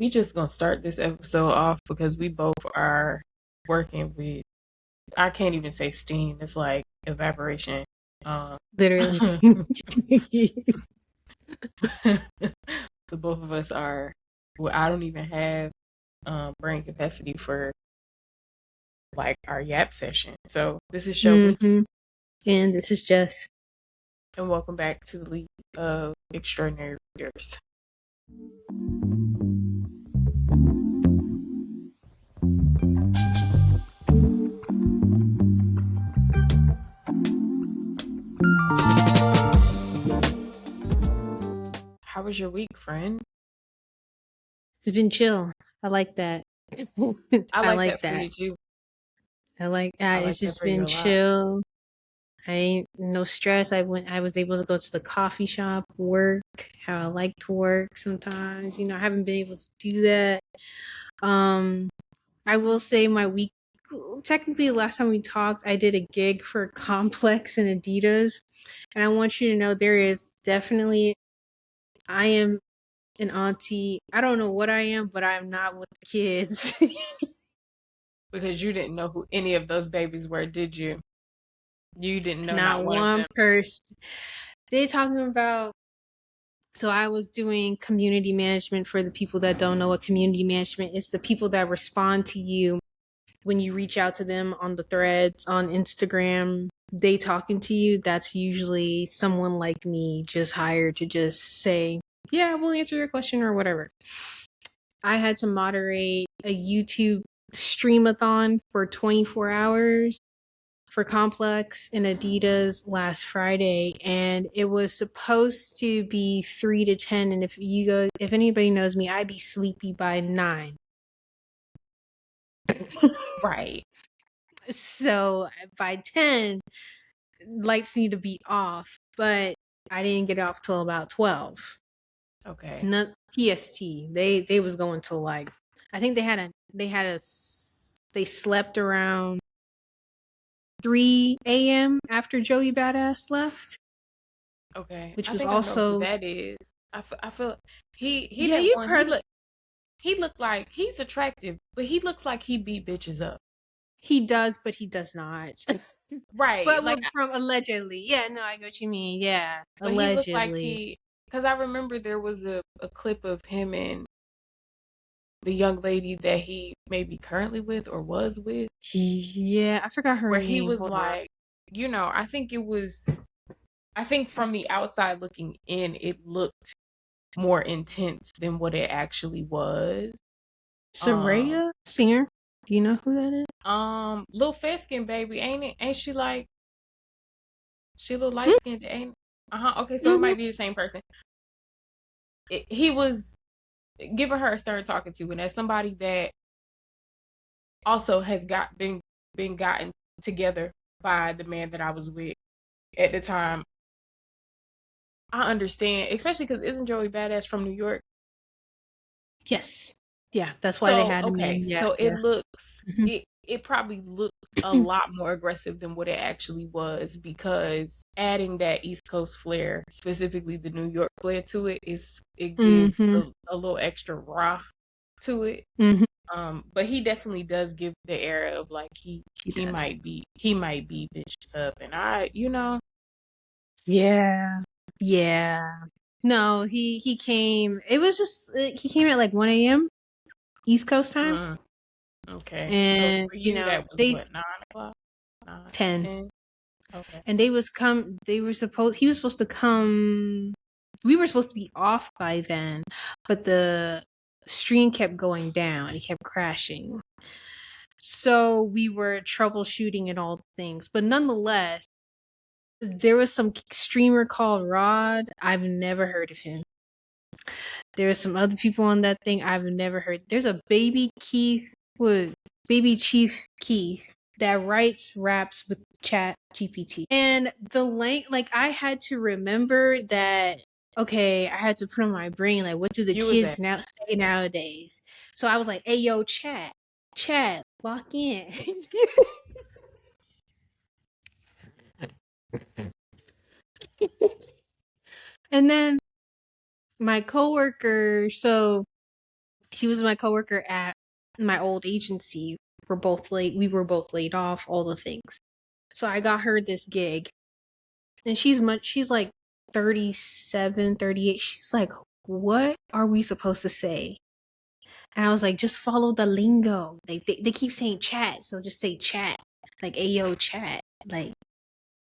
We just gonna start this episode off because we both are working with, I can't even say steam, it's like evaporation. Literally. The both of us are, well, I don't even have brain capacity for like our yap session. So this is Shelbey. And this is Jess. And welcome back to the League of Extraordinary Readers. How was your week, friend? It's been chill. I like that. I like that for you too. It's just been chill. I ain't no stress. I was able to go to the coffee shop, work how I like to work sometimes. I haven't been able to do that. I will say my week, technically the last time we talked, I did a gig for Complex and Adidas. And I want you to know there is definitely, I am an auntie. I don't know what I am, but I'm not with the kids. Because you didn't know who any of those babies were, did you? You didn't know not one one of them. person. They talking about. So I was doing community management. For the people that don't know what community management is, the people that respond to you when you reach out to them on the threads on Instagram, they talking to you. That's usually someone like me, just hired to just say, yeah, we'll answer your question or whatever. I had to moderate a YouTube streamathon for 24 hours for Complex and Adidas last Friday, and it was supposed to be 3 to 10. And if anybody knows me, I'd be sleepy by 9. Right. So by 10, lights need to be off, but I didn't get off till about 12. Okay. Not PST. They was going till like, I think they slept around 3 a.m. after Joey Badass left. Okay. Which I was think also, I know who that is. I feel he yeah, that you one. heard. He looked like he's attractive, but he looks like he beat bitches up. He does, but he does not. Right. But like from allegedly. Yeah, no, I get what you mean. Yeah, but he looked like allegedly. because I remember there was a clip of him and the young lady that he may be currently with or was with. Yeah, I forgot her Where name. he was Hold like, I think from the outside looking in, it looked more intense than what it actually was. Soraya singer. Do you know who that is? Little fair skin baby, ain't it? Ain't she like she little light skinned? Ain't okay, so it might be the same person. He was giving her a stern talking to, and as somebody that also has been gotten together by the man that I was with at the time, I understand, especially because isn't Joey Badass from New York? Yes. Yeah, that's why they had him in. Yeah, so yeah. It probably looked a lot more aggressive than what it actually was, because adding that East Coast flair, specifically the New York flair to it, it gives a little extra raw to it. But he definitely does give the era of like he might be bitches up, and Yeah. No, he came. It was just he came at like 1 a.m. East Coast time. Okay. And so for you, that was they what, 9 o'clock? 10. 10? Okay. And he was supposed to come. We were supposed to be off by then, but the stream kept going down. It kept crashing. So we were troubleshooting and all things. But nonetheless, there was some streamer called Rod. I've never heard of him. There are some other people on that thing I've never heard. There's a baby Chief Keith that writes raps with Chat GPT. And I had to remember that, okay, I had to put on my brain, like, what do the kids now say nowadays? So I was like, Ayo Chat, lock in. And then my coworker, so She was my coworker at my old agency. We were both laid off, all the things. So I got her this gig. And she's like 37, 38. She's like, what are we supposed to say? And I was like, just follow the lingo. Like they keep saying chat, so just say chat. Like Ayo Chat. Like,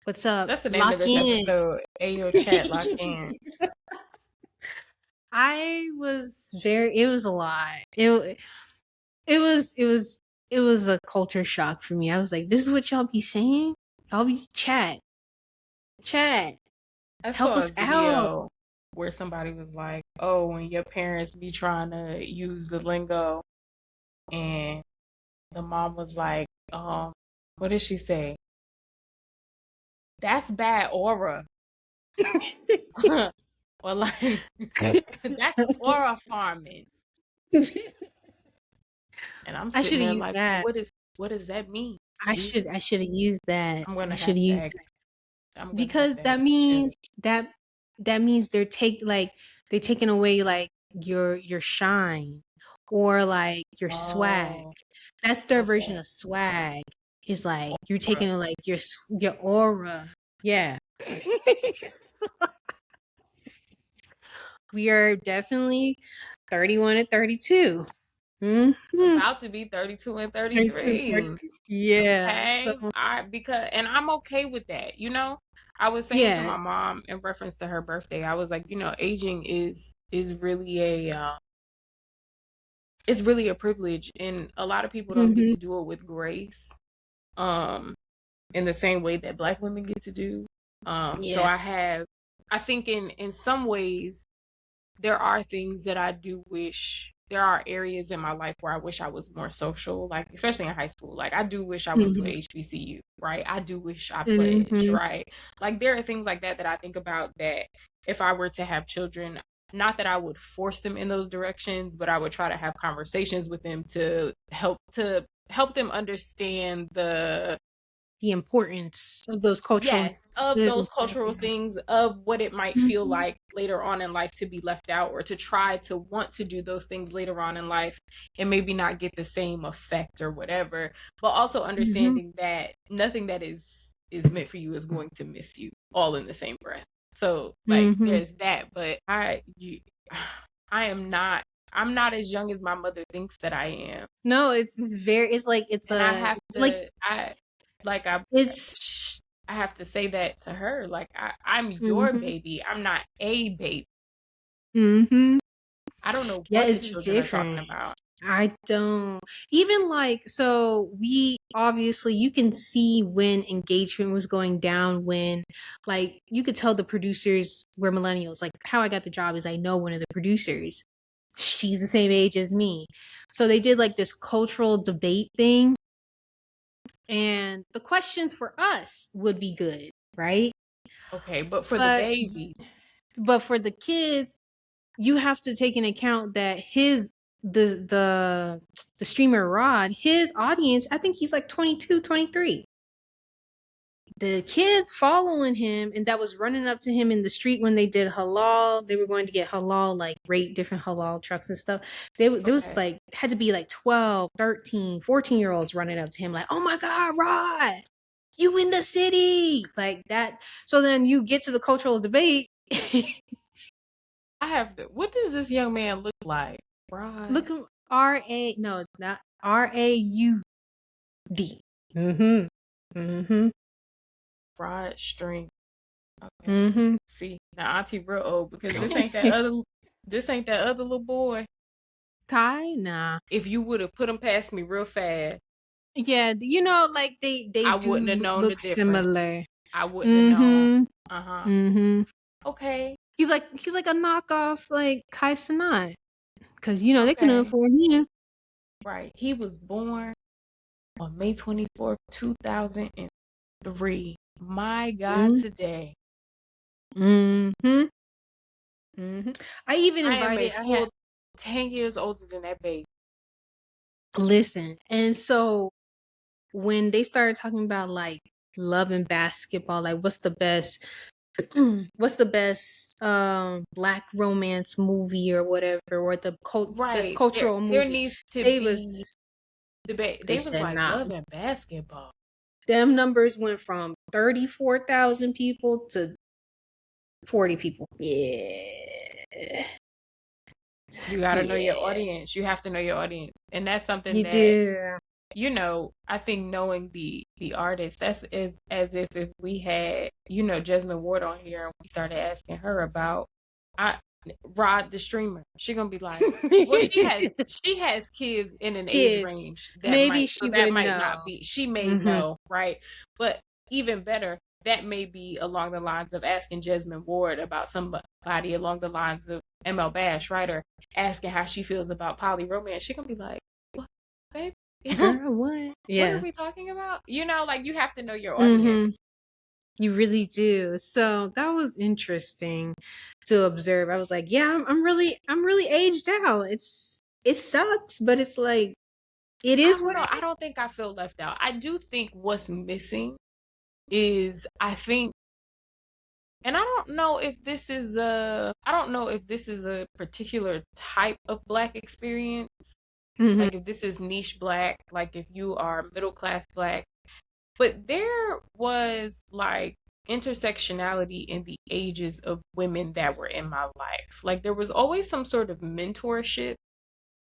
what's up? That's the name of Lock this in. episode. Ayo Chat, lock in. It was a lot. It was a culture shock for me. I was like, this is what y'all be saying? Y'all be chat. Chat. I Help saw a us out. video where somebody was like, "Oh, when your parents be trying to use the lingo," and the mom was like, what did she say? That's bad aura." Or like, that's aura farming. And I'm I sitting should have there used like, that. what does that mean? I Jesus, should have used that. I'm I gonna should have have to used ask. that. I'm gonna have Because to that ask Shelly. that means they're taking away like your shine or like your swag. Oh, That's their version okay. of swag. Is like you're Aura. taking like your aura. Yeah. We are definitely 31 and 32. Mm-hmm. About to be 32 and 32, 33. 33. Yeah. So Okay. And I'm okay with that, you know? I was saying to yeah. my mom in reference to her birthday, I was like, aging is really it's really a privilege, and a lot of people don't get Mm-hmm. to do it with grace. Um in the same way that Black women get to do. So Yeah. I think in some ways there are things that I do wish, there are areas in my life where I wish I was more social, like especially in high school. Like I do wish I went to a Mm-hmm. HBCU, right? I do wish I pledged, Mm-hmm. right? Like there are things like that that I think about, that if I were to have children, not that I would force them in those directions, but I would try to have conversations with them to help them understand The importance of those cultural yes, of differences those and stuff. cultural things, of what it might feel Mm-hmm. like later on in life to be left out, or to try to want to do those things later on in life and maybe not get the same effect or whatever. But also Mm-hmm. understanding that nothing that is meant for you is going to miss you, all in the same breath. So like Mm-hmm. there's that. But I am not, I'm not as young as my mother thinks that I am. No, it's like it's And I a have like to, I like it's I have to say that to her. Like I'm your mm-hmm. baby. I'm not a baby. Mm-hmm. I don't know Yeah, what the it's children are talking different. about. I don't even like so we obviously you can see when engagement was going down when like you could tell the producers were millennials. Like how I got the job is I know one of the producers. She's the same age as me. So they did like this cultural debate thing and the questions for us would be good, right? Okay, but for the But babies, for the kids, you have to take into account that the streamer Rod, his audience, I think he's like 22, 23. The kids following him and that was running up to him in the street when they did halal, they were going to get halal, like rate different halal trucks and stuff. There was okay. like had to be like 12, 13, 14-year-olds running up to him like, oh my God, Rod, you in the city, like that. So then you get to the cultural debate. I have to. What does this young man look like? Right. Look him R-A, no, not R-A-U-D. Mm-hmm. Mm-hmm. Fried string. Okay. Mm-hmm. See, now Auntie real old, because this ain't that other little boy. Kai? Nah. If you would have put him past me real fast, Yeah, like they I do wouldn't have known the look difference. similar. I wouldn't have known. Mm-hmm. Uh-huh. Mm-hmm. Okay. He's like a knockoff like Kai Sanat. Cause they can Okay. afford him. Right. He was born on May 24th, 2003. My God, today. Mm-hmm. Mm-hmm. I even I am a invited I had full 10 years older than that baby. listen, and so when they started talking about like love and basketball, like what's the best what's the best black romance movie or whatever, or the best Right. cultural There movie. needs to They be was debate. they They was said like nah. love and basketball. Them numbers went from 34,000 people to 40 people. Yeah. You got to know your Yeah. audience. You have to know your audience. And that's something You that, do. I think knowing the artist, that's as if we had, Jasmine Ward on here and we started asking her about I Rod the streamer. She gonna be like, well, she has kids in an age Kids. range Maybe so she that would might not know. be, she may Hmm. know, right? But even better, that may be along the lines of asking Jasmine Ward about somebody along the lines of ML Bash, right? Or asking how she feels about poly romance. She gonna be like, what, babe? Girl, what? What are Yeah. we talking about? Like you have to know your Hmm. audience. You really do. So that was interesting to observe. I was like, yeah, I'm really aged out. It sucks, but it's like it I is don't what know. it I don't think I feel left out. I do think what's missing is, I think, and I don't know if this is a particular type of black experience. is. Like if this is niche black, like if you are middle class black, but there was like intersectionality in the ages of women that were in my life. Like there was always some sort of mentorship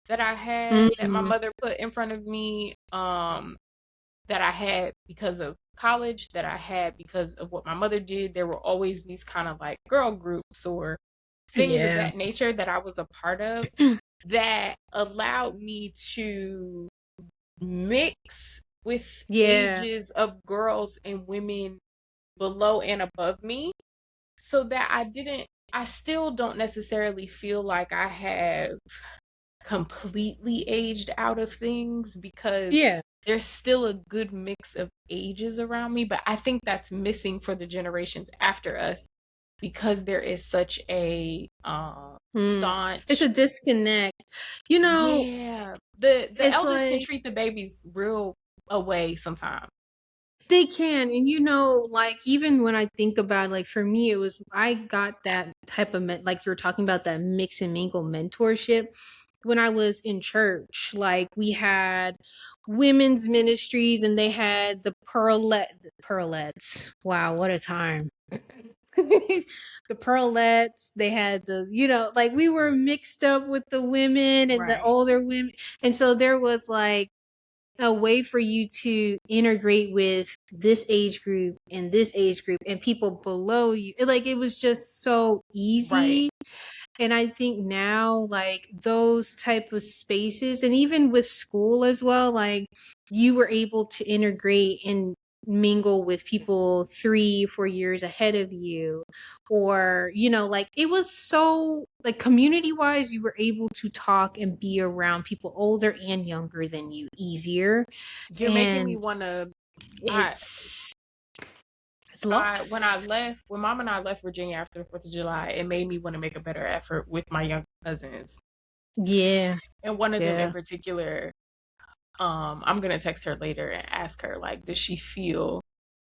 that I had that my Mm-hmm. mother put in front of me, that I had because of college, that I had because of what my mother did. There were always these kind of like girl groups or things of Yeah. that nature that I was a part of that allowed me to mix with Yeah. ages of girls and women below and above me, so that I still don't necessarily feel like I have completely aged out of things, because Yeah. there's still a good mix of ages around me, but I think that's missing for the generations after us, because there is such a It's a staunch, disconnect. You know, yeah, the it's elders can like treat the babies real away sometimes. they can. And like even when I think about, like, for me, it was, I got that type of, like you're talking about, that mix and mingle mentorship when I was in church. Like we had women's ministries and they had the pearlettes. Wow, what a time. The pearlettes, they had like we were mixed up with the women and the Right. older women. And so there was like a way for you to integrate with this age group and this age group and people below you. Like it was just so Right. easy. And I think now, like those type of spaces, and even with school as well, like you were able to integrate and mingle with people 3 4 years ahead of you, or like it was so, like, community wise, you were able to talk and be around people older and younger than you easier. You're making me And want to. I it's it's I lost. left, when Mom and I left Virginia after the 4th of July, it made me want to make a better effort with my young cousins. Yeah. And one of them in Yeah. particular, I'm gonna text her later and ask her, like, does she feel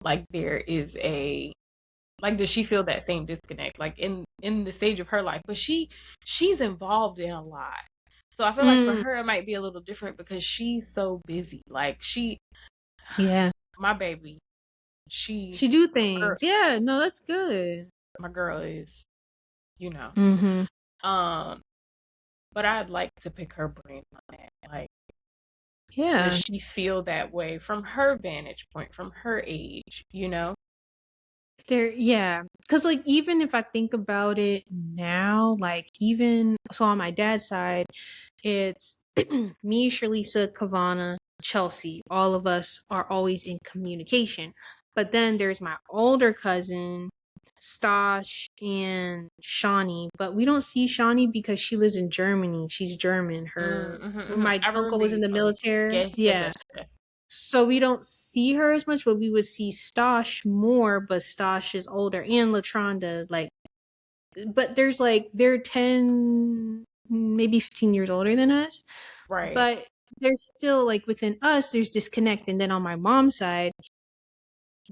like there is a, like, does she feel that same disconnect, like in the stage of her life? But she's involved in a lot, so I feel like for Mm, her it might be a little different because she's so busy. Like yeah. my baby, she, She do my girl, things. Yeah, no, that's good. my girl is, you know, Mm-hmm. um, but I'd like to pick her brain on that. Like, does Yeah. she feel that way from her vantage point, from her age? Yeah. Because, like, even if I think about it now, like, even so on my dad's side, it's me, Shalisa, Kavana, Chelsea. All of us are always in communication. But then there's my older cousin, Stosh, and Shawnee. But we don't see Shawnee because she lives in Germany. She's German. Mm-hmm, mm-hmm. My I uncle remember was you in the telling me. military. Yes, yes, Yeah. yes, yes. So we don't see her as much, but we would see Stosh more. But Stosh is older, and Latronda, like, but there's like they're 10, maybe 15 years older than us. Right. But there's still, like, within us, there's disconnect. And then on my mom's side,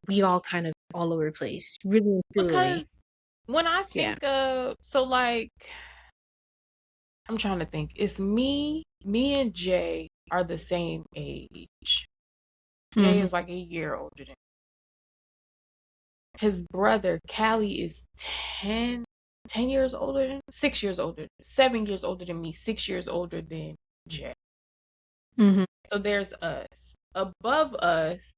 we all kind of all over the place, really and Because truly. when I Yeah. think of, so like, I'm trying to think. It's me and Jay are the same age. Jay Mm-hmm. is like a year older than me. His brother, Callie, is 10 years older than, 6 years older, 7 years older than me, 6 years older than Jay. Mm-hmm. So there's us. Above us,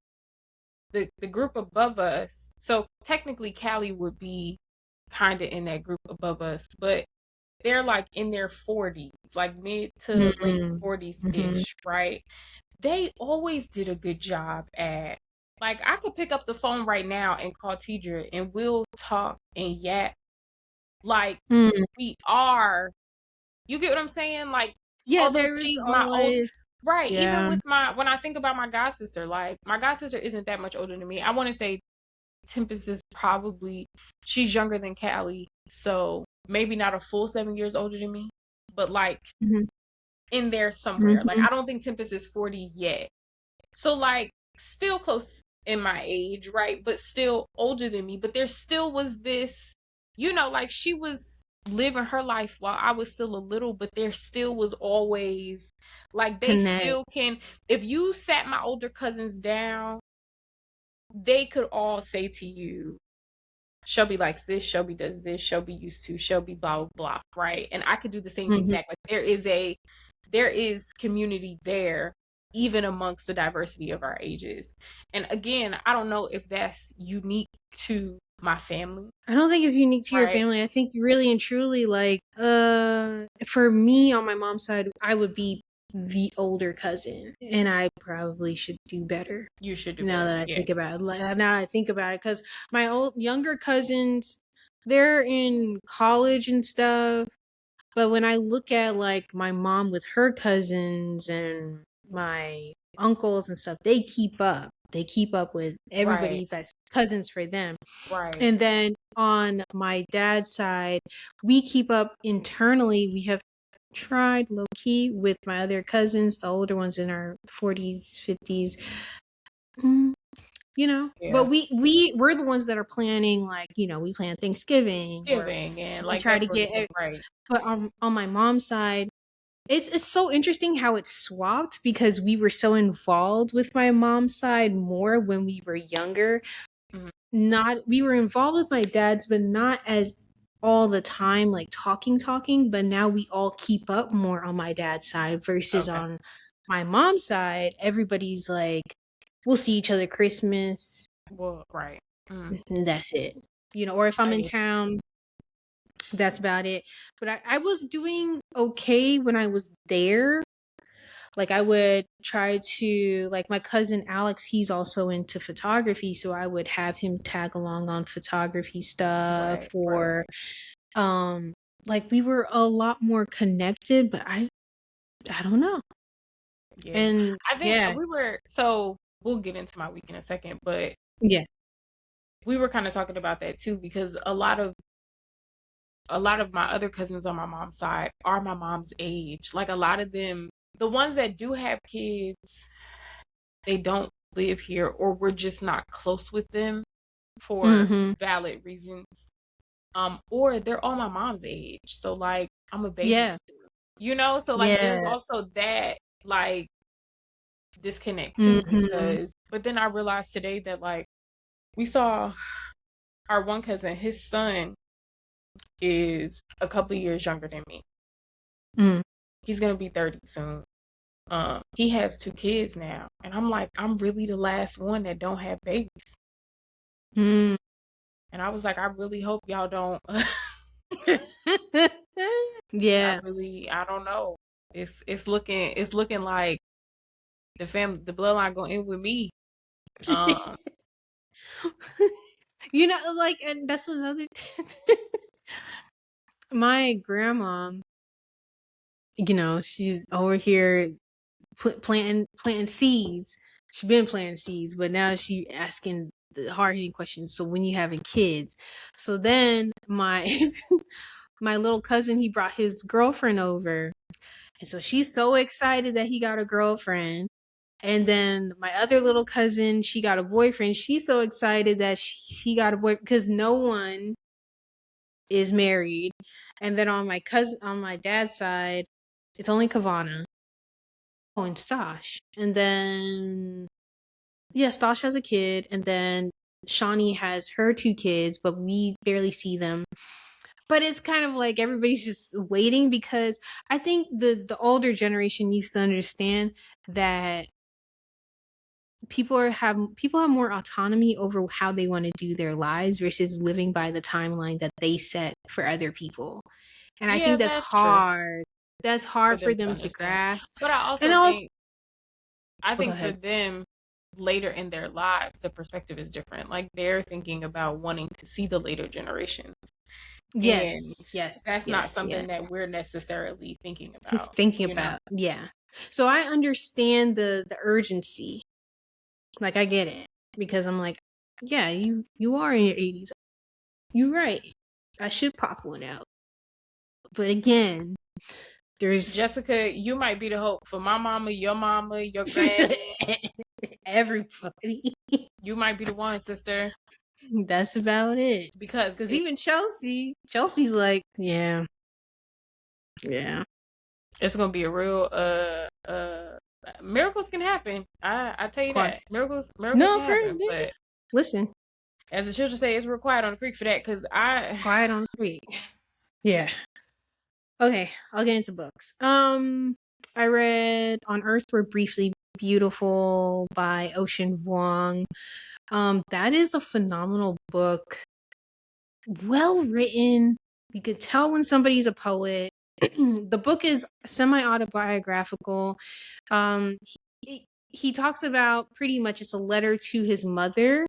the group above us, so technically Callie would be kind of in that group above us, but they're like in their 40s, like mid to late Mm-hmm. 40s Mm-hmm. ish, right? They always did a good job at, like, I could pick up the phone right now and call Tidra and we'll talk and yap like Mm. we are. You get what I'm saying? Like, Yeah, although there is she's my old, always, right, even yeah. with my, when I think about my god sister, like my god sister isn't that much older than me. I want to say Tempest is probably, she's younger than Callie, so maybe not a full 7 years older than me, but like Mm-hmm. in there somewhere. Like Mm-hmm. I don't think Tempest is 40 yet. So like still close in my age, right? But still older than me. But there still was this, like she was living her life while I was still a little, but there still was always, like, they Connect. still can, if you sat my older cousins down, they could all say to you, Shelby likes this, Shelby does this, Shelby used to, Shelby blah blah blah, right? And I could do the same thing Mm-hmm. back. Like there is community there, even amongst the diversity of our ages. And again, I don't know if that's unique to my family, I don't think it's unique to your right? family. I think really and truly, like, for me on my mom's side, I would be the older cousin, and I probably should do better. You should do Now better. that I Yeah. think about it, now that I think about it, because my old younger cousins, they're in college and stuff. But when I look at like my mom with her cousins and my uncles and stuff, they keep up. They keep up with Right. everybody that's cousins for them. Right. And then on my dad's side, we keep up internally. We have tried low key with my other cousins, the older ones in our 40s, 50s. But Yeah. we're the ones that are planning, like, we plan Thanksgiving, or Giving and we like try that to sort of get thing. Right. but on my mom's side, it's so interesting how it's swapped, because we were so involved with my mom's side more when we were younger. Mhm. Not We were involved with my dad's, but not as all the time, like talking, but now we all keep up more on my dad's side versus Okay. on my mom's side. Everybody's like, we'll see each other Christmas, Well, right. Mm. and that's it. Or if I'm I in get town, that's about it. But I was doing okay when I was there. Like, I would try to, like, my cousin Alex, he's also into photography, so I would have him tag along on photography stuff, right. Right. or like, we were a lot more connected, but I don't know. Yeah. And I think yeah. we were, so we'll get into my week in a second, but Yeah. we were kind of talking about that too, because a lot of my other cousins on my mom's side are my mom's age. Like a lot of them, the ones that do have kids, they don't live here, or we're just not close with them for Mhm. valid reasons. Or they're all my mom's age. So like I'm a baby Yeah. too. So like there's Yeah. also that, like, disconnect too, Mhm. because but then I realized today that, like, we saw our one cousin, his son is a couple of years younger than me. Mm. He's gonna be 30 soon. He has two kids now, and I'm like, I'm really the last one that don't have babies. Mm. And I was like, I really hope y'all don't. Yeah. I don't know. It's looking like the bloodline gonna end with me. Um, Like, and that's another my grandma, she's over here planting seeds. She been planting seeds, but now she asking the hard hitting questions. So when you having kids? So then my my little cousin, he brought his girlfriend over, and so she's so excited that he got a girlfriend. And then my other little cousin, she got a boyfriend. She's so excited that she got a boy, because no one is married, and then on my dad's side, it's only Kavana. Oh, and Stosh, and then yeah, Stosh has a kid, and then Shawnee has her 2 kids, but we barely see them. But it's kind of like everybody's just waiting because I think the older generation needs to understand that people have more autonomy over how they want to do their lives versus living by the timeline that they set for other people. And I Yeah, think that's that's true hard. That's for hard for them to them to understand. grasp. But I And also also, think I oh, go think for ahead. them later in their lives, the perspective is different. Like they're thinking about wanting to see the later generations. And Yes, yes, that's not yes, something that yes. we're necessarily thinking about, Thinking you know? about, yeah. So I understand the urgency. Like I get it because I'm like, yeah, you are in your 80s. You're right. I should pop one out. But again, there's Jessica, you might be the hope for my mama, your granny. everybody. You might be the one, sister. That's about it. Because Because even Chelsea's like, yeah, yeah, it's gonna be a real miracles can happen. I tell you quite. that. Miracles No, can for happen. yeah. But Listen, as the children say, it's real quiet on the creek for that because I quiet on the creek. Yeah. Okay, I'll get into books. I read On Earth We're Briefly Beautiful by Ocean Vuong. That is a phenomenal book. Well written. You could tell when somebody's a poet. The book is semi-autobiographical. Um, he talks about pretty much it's a letter to his mother,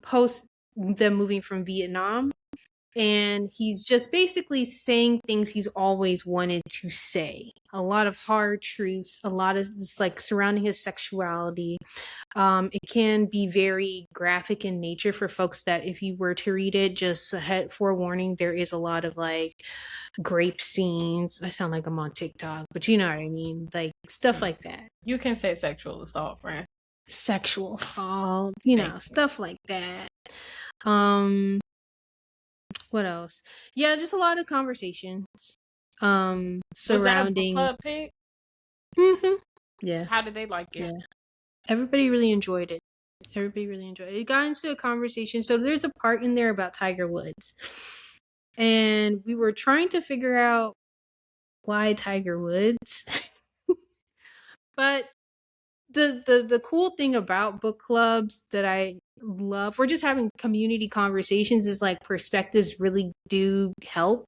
post them moving from Vietnam. And he's just basically saying things he's always wanted to say. A lot of hard truths, a lot of this like surrounding his sexuality. It can be very graphic in nature for folks that if you were to read it, just ahead forewarning, there is a lot of like grape scenes. I sound like I'm on TikTok, but you know what I mean? Like stuff like that. you can say sexual assault, friend. Sexual assault, Thank you. stuff like that. Um, what else? Yeah, just a lot of conversations Was that a book surrounding. club pick? Mhm. Yeah, How did they like it? yeah. Everybody really enjoyed it. Everybody really enjoyed it. It got into a conversation. So there's a part in there about Tiger Woods. And we were trying to figure out why Tiger Woods. But the cool thing about book clubs that I love, or just having community conversations, is like perspectives really do help.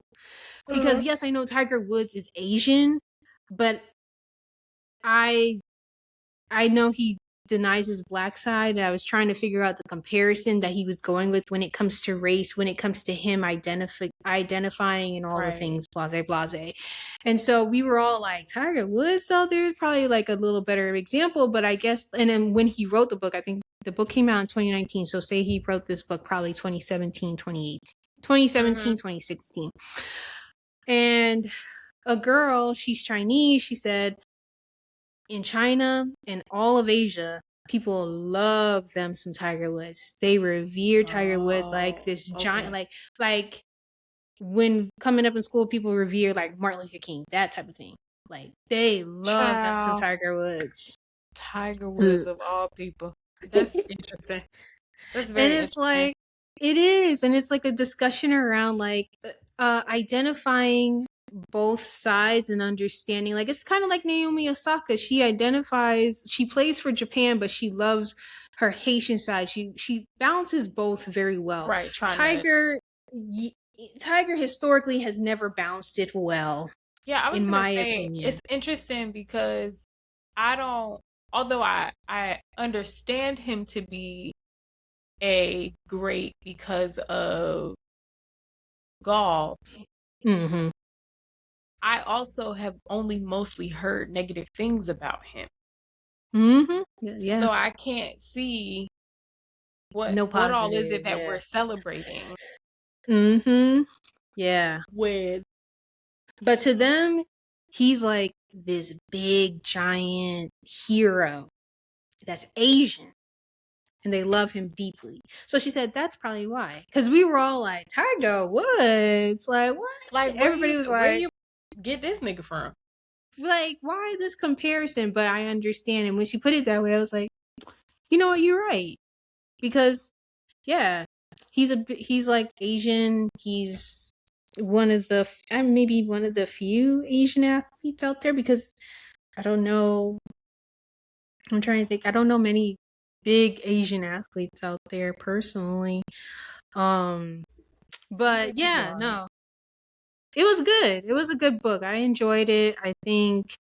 Because yes, I know Tiger Woods is Asian, but I I know he denies his black side. And I was trying to figure out the comparison that he was going with when it comes to race, when it comes to him identifying and all the Right. things, blase, blase. And so we were all like, Tiger Woods, so there's probably like a little better example. But I guess, and then when he wrote the book, I think the book came out in 2019. So say he wrote this book probably 2017, 2018, 2017, 2016. And a girl, she's Chinese, she said, in China and all of Asia, people love them some Tiger Woods. They revere Tiger Woods like Oh, this giant, okay. like when coming up in school, people revere like Martin Luther King, that type of thing. Like they love them some Child. Tiger Woods. Tiger Ugh. Woods of all people. That's interesting. That's And very it's interesting. like it is, and it's like a discussion around like identifying both sides and understanding. Like it's kind of like Naomi Osaka. She plays for Japan, but she loves her Haitian side. She balances both very well. Right. Trying to. Tiger Tiger historically has never balanced it well, Yeah, I was in gonna my say opinion. it's interesting because I don't. Although I understand him to be a great because of golf, Mm-hmm. I also have only mostly heard negative things about him. Mm-hmm. Yeah. So I can't see No what all is it positive. that Yeah. we're celebrating Mm-hmm. Yeah. with. But to them, he's like this big giant hero that's Asian. and they love him deeply. So she said that's probably why. Because we were all like, Tiger Woods? Like, what? Like, Everybody was where like, you get this nigga from? like, why this comparison? But I understand. And when she put it that way, I was like, you know what? You're right. Because, yeah, he's like Asian. He's one of the, maybe one of the few Asian athletes out there, because I don't know. I'm trying to think. I don't know many big Asian athletes out there personally. Um, but yeah, no, it was good. It was a good book. I enjoyed it. I think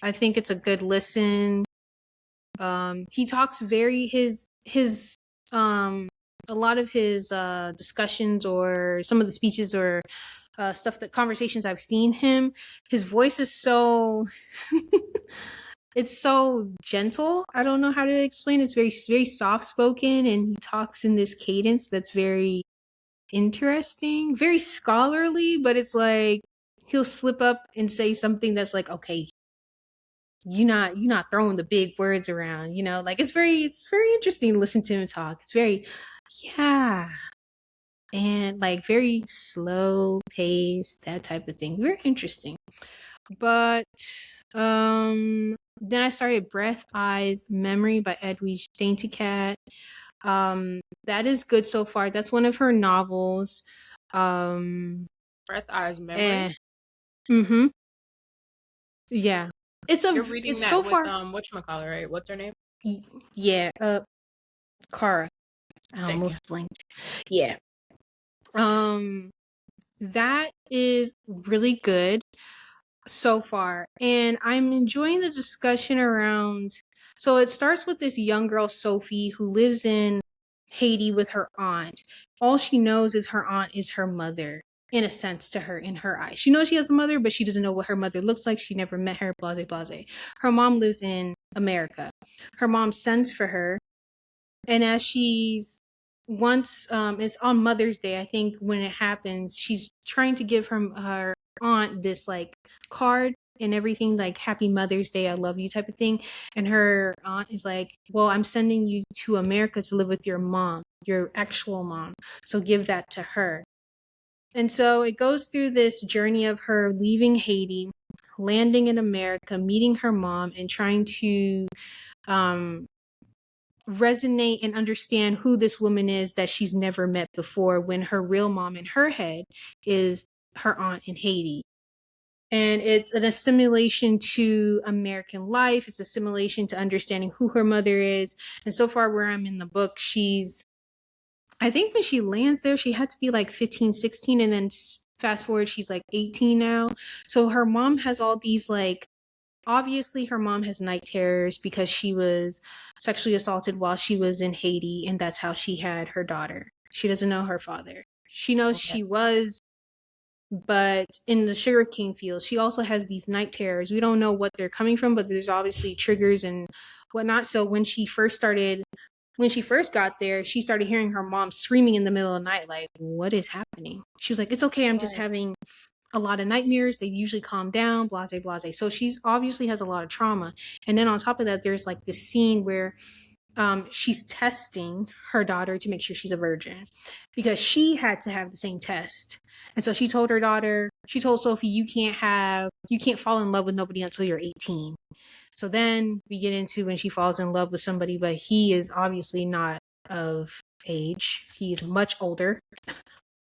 it's a good listen. He talks his a lot of his discussions, or some of the speeches, or stuff, that conversations I've seen him, his voice is so it's so gentle. I don't know how to explain. It's very, very soft spoken, and he talks in this cadence that's very interesting, very scholarly, but it's like he'll slip up and say something that's like, okay, you're not throwing the big words around, like it's very interesting to listen to him talk. It's very, yeah, and like very slow paced, that type of thing. Very interesting. But then I started Breath, Eyes, Memory by Edwidge Danticat. That is good so far. That's one of her novels. Breath, Eyes, Memory. Mm-hmm. Yeah. You're reading It's that so with far. whatchamacallit, right? What's her name? Yeah, Kara. I Thank you. almost blinked. Yeah. That is really good so far, and I'm enjoying the discussion around. So it starts with this young girl, Sophie, who lives in Haiti with her aunt. All she knows is her aunt is her mother, in a sense, to her, in her eyes. She knows she has a mother, but she doesn't know what her mother looks like. She never met her, blase blase. Her mom lives in America. Her mom sends for her, and as she's once it's on Mother's Day, I think, when it happens, she's trying to give her aunt this like card and everything, like Happy Mother's Day, I love you type of thing. And her aunt is like, well, I'm sending you to America to live with your mom, your actual mom, so give that to her. And so it goes through this journey of her leaving Haiti, landing in America, meeting her mom, and trying to um resonate and understand who this woman is that she's never met before, when her real mom in her head is her aunt in Haiti. And it's an assimilation to American life. It's assimilation to understanding who her mother is. And so far, where I'm in the book, I think when she lands there, she had to be like 15, 16. And then fast forward, she's like 18 now. So her mom has all these like, obviously her mom has night terrors because she was sexually assaulted while she was in Haiti, and that's how she had her daughter. She doesn't know her father. She knows she was, but in the sugarcane fields, she also has these night terrors. We don't know what they're coming from, but there's obviously triggers and whatnot. So when she first got there, she started hearing her mom screaming in the middle of the night, like, what is happening? She was like, it's okay, I'm just having a lot of nightmares. They usually calm down, blase, blase. So she's obviously has a lot of trauma. And then on top of that, there's like this scene where she's testing her daughter to make sure she's a virgin, because she had to have the same test. And so she told Sophie, you can't fall in love with nobody until you're 18. So then we get into when she falls in love with somebody, but he is obviously not of age. He's much older,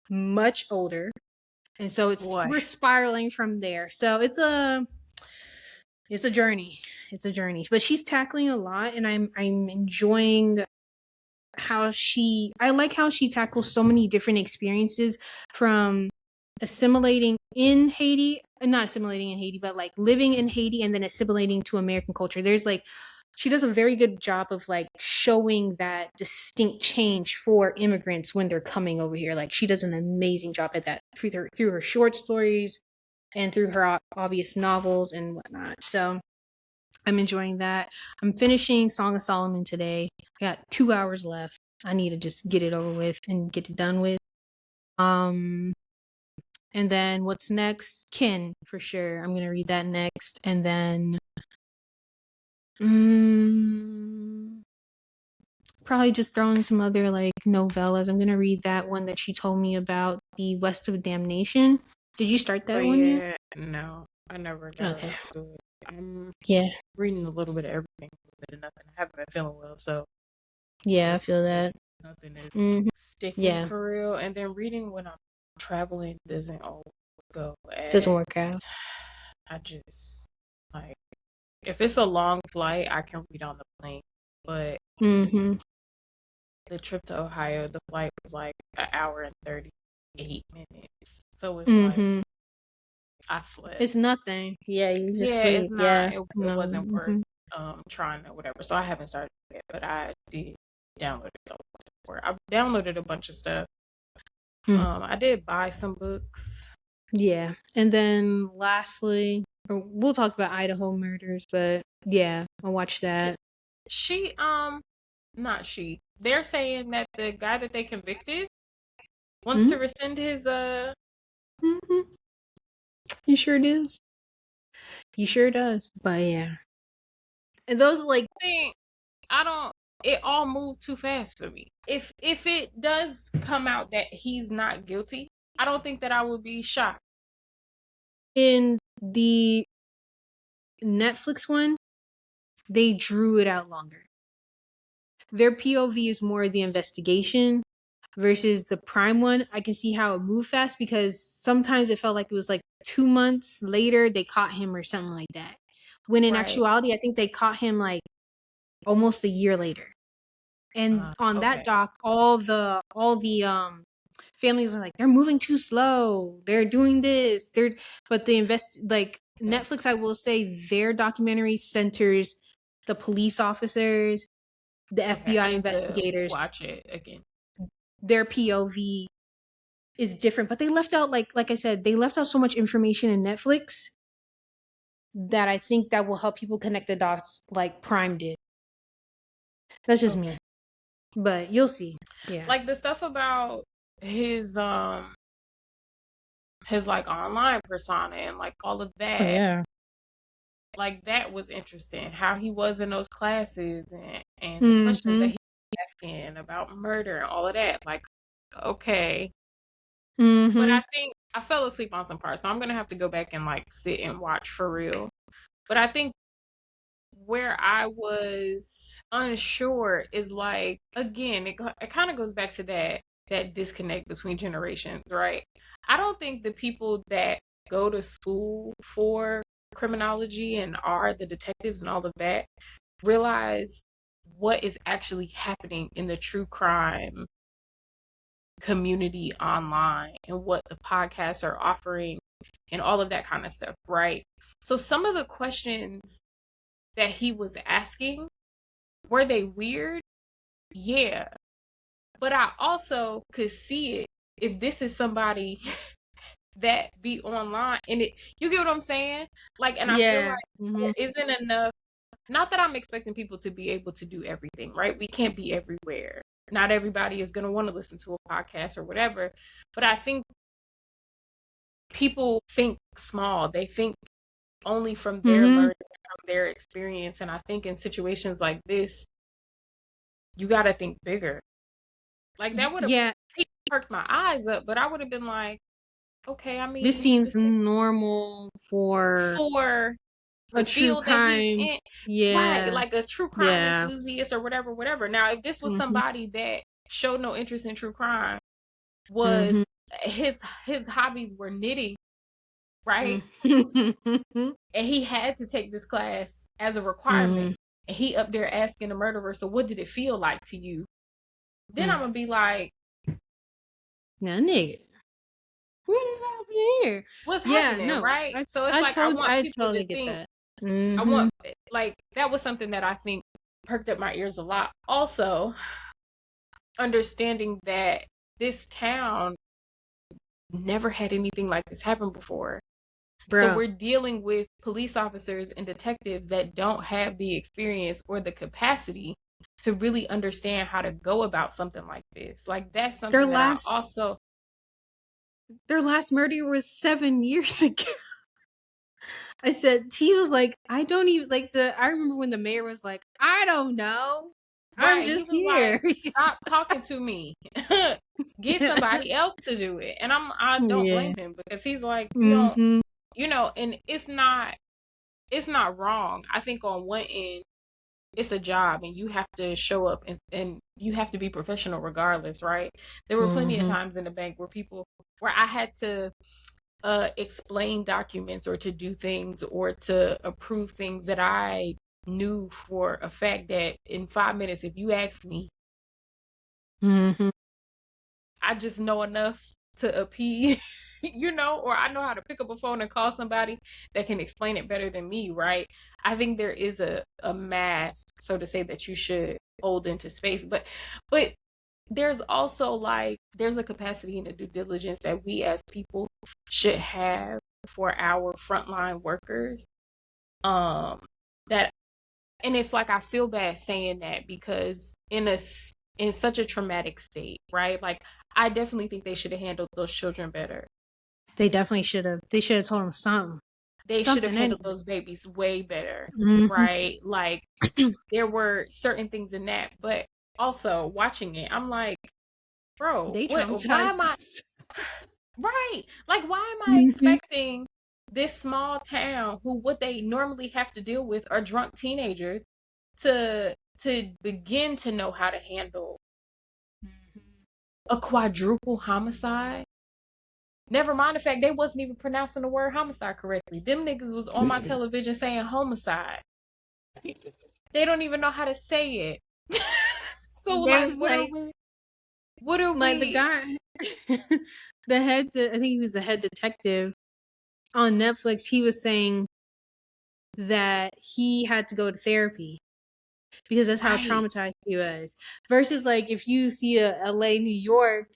much older. And so we're spiraling from there. So it's a journey. It's a journey. But she's tackling a lot, and I'm enjoying I like how she tackles so many different experiences, from assimilating in Haiti, not assimilating in Haiti, but like living in Haiti and then assimilating to American culture. There's like, she does a very good job of like showing that distinct change for immigrants when they're coming over here. Like, she does an amazing job at that through her short stories and through her obvious novels and whatnot. So I'm enjoying that. I'm finishing Song of Solomon today. I got 2 hours left. I need to just get it over with and get it done with. And then what's next? Kin, for sure. I'm gonna read that next. And then probably just throw in some other like novellas. I'm gonna read that one that she told me about, The West of Damnation. Did you start that one yet? No, I never got Okay. to it. I'm Yeah. reading a little bit of everything, a little bit of nothing. I haven't been feeling well, so Yeah, I feel that. nothing is sticking Yeah. for real. And then reading when I'm traveling doesn't always go Doesn't as work out. I just like if it's a long flight, I can read on the plane. But the trip to Ohio, the flight was like an hour and 38 minutes. So it's like I slept. It's nothing. Yeah, you just Yeah, sleep. it's Yeah. not. It No. wasn't worth trying or whatever. So I haven't started it, but I did download it. I downloaded a bunch of stuff. I did buy some books. Yeah, and then lastly, we'll talk about Idaho Murders, but yeah, I watched that. She not she. They're saying that the guy that they convicted wants to rescind his He sure does. He sure does. But yeah. And those like thing. I don't. It all moved too fast for me. If it does come out that he's not guilty, I don't think that I would be shocked. in the Netflix one, they drew it out longer. Their POV is more the investigation versus the Prime one. I can see how it moved fast because sometimes it felt like it was like 2 months later they caught him or something like that. When in actuality, I think they caught him like almost a year later. And on that doc, all the families are like, they're moving too slow. They're doing this. But the Netflix, I will say their documentary centers the police officers, the FBI investigators. Watch it again. Their POV is different, but they left out like I said, they left out so much information in Netflix that I think that will help people connect the dots like Prime did. That's just me. But you'll see. Yeah. Like the stuff about his like online persona and like all of that. Oh, yeah. Like that was interesting. How he was in those classes and the questions that he was asking about murder and all of that. Like, okay. But I think I fell asleep on some parts, so I'm gonna have to go back and like sit and watch for real. But I think where I was unsure is like again, it kind of goes back to that disconnect between generations, right? I don't think the people that go to school for criminology and are the detectives and all of that realize what is actually happening in the true crime community online and what the podcasts are offering and all of that kind of stuff, right? So some of the questions that he was asking, were they weird? Yeah. But I also could see it if this is somebody that be online and you get what I'm saying? Like, and I feel like there isn't enough, not that I'm expecting people to be able to do everything, right? We can't be everywhere. Not everybody is going to want to listen to a podcast or whatever. But I think people think small. They think only from their learning, from their experience. And I think in situations like this, you got to think bigger. Like that would have perked my eyes up, but I would have been like, okay, I mean, this seems normal for a true crime. Right, like a true crime enthusiast or whatever. Now, if this was somebody that showed no interest in true crime, was his hobbies were knitting, right? And he had to take this class as a requirement. And he up there asking the murderer, so what did it feel like to you? Then I'm gonna be like, now nigga, what is happening here? What's happening, right? So it's like I want people to think. I want like that was something that I think perked up my ears a lot. Also, understanding that this town never had anything like this happen before. So we're dealing with police officers and detectives that don't have the experience or the capacity to really understand how to go about something like this. Like that's something their last murder was 7 years ago. I said, he was like, I don't even I remember when the mayor was like, I don't know. I'm Right. He just was like, here. stop talking to me. Get somebody else to do it. And I don't Yeah. blame him because he's like, you don't, Mm-hmm. and it's not wrong. I think on one end, it's a job and you have to show up and you have to be professional regardless, right? There were plenty of Mm-hmm. times in the bank where I had to explain documents or to do things or to approve things that I knew for a fact that in 5 minutes, if you ask me, Mm-hmm. I just know enough to appease, or I know how to pick up a phone and call somebody that can explain it better than me, right? I think there is a mask, so to say, that you should hold into space. But there's also there's a capacity and a due diligence that we as people should have for our frontline workers. That and it's like I feel bad saying that because in such a traumatic state, right? Like I definitely think they should have handled those children better. They definitely should have. They should have told him something. They should have Something handled anyway. those babies way better, Mm-hmm. right? Like there were certain things in that, but also watching it, I'm like, bro, They why traumatized am I us. right? Like why am I Mm-hmm. expecting this small town who what they normally have to deal with are drunk teenagers to begin to know how to handle a quadruple homicide. Never mind the fact they wasn't even pronouncing the word homicide correctly. Them niggas was on my television saying homicide. They don't even know how to say it. So There like was what are we what are like the we guy, the I think he was the head detective on Netflix. He was saying that he had to go to therapy because that's how right. traumatized he was. Versus like if you see a LA, New York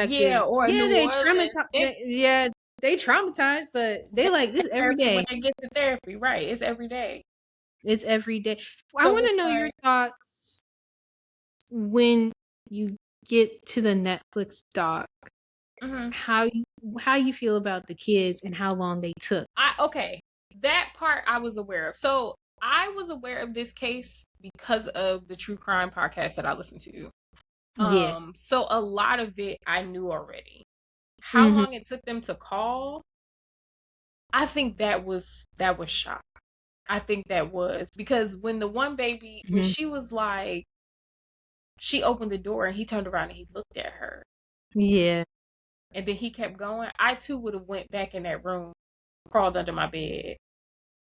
Yeah, detective, or yeah, New they Orleans. traumatized. Yeah, they traumatized, but they They like this every therapy when day. they get to therapy, right? It's every day. It's every day. I So want it's to know your like, thoughts when you get to the Netflix doc. mhm. How you how you feel about the kids and how long they took? Okay, that part I was aware of. So I was aware of this case because of the true crime podcast that I listened to. Yeah. So a lot of it I knew already. How Mm-hmm. long it took them to call, I think that was shock. I think that was because when the one baby, when Mm-hmm. she was like, she opened the door and he turned around and he looked at her Yeah. and then he kept going. I too would have went back in that room, crawled under my bed,